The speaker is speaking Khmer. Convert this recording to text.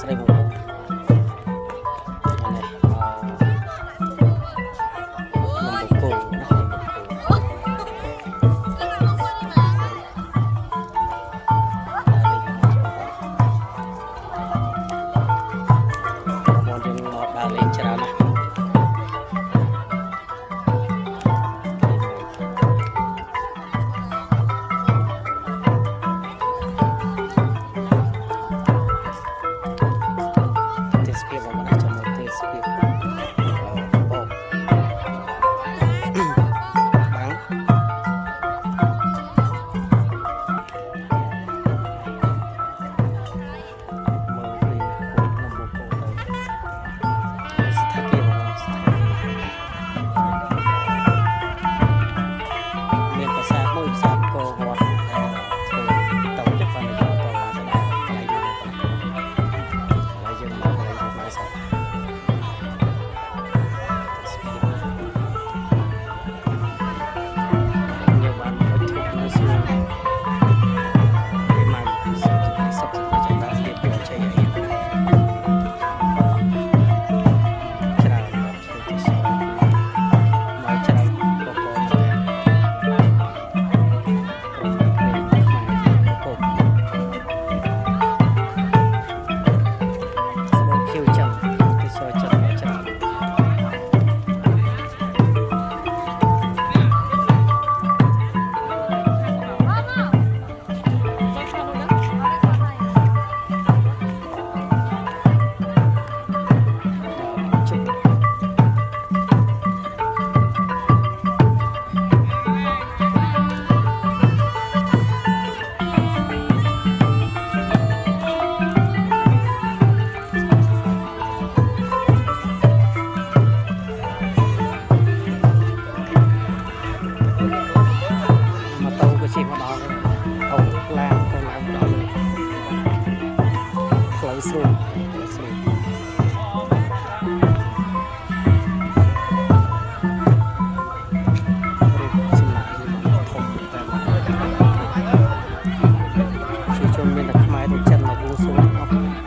ស្រីបងប្អូននេះមកគោណាដើរលេងច្រើនណាស់ទេសភាពបងប្អូនចាំមើលទេសភាពបងបាំងមើលជិះមកដល់អូឡានកូនឡើងមកដល់ផ្លូវស្រួលស្រួលជាជនមានតែខ្មែរទៅចិនមកវូស៊ូអស់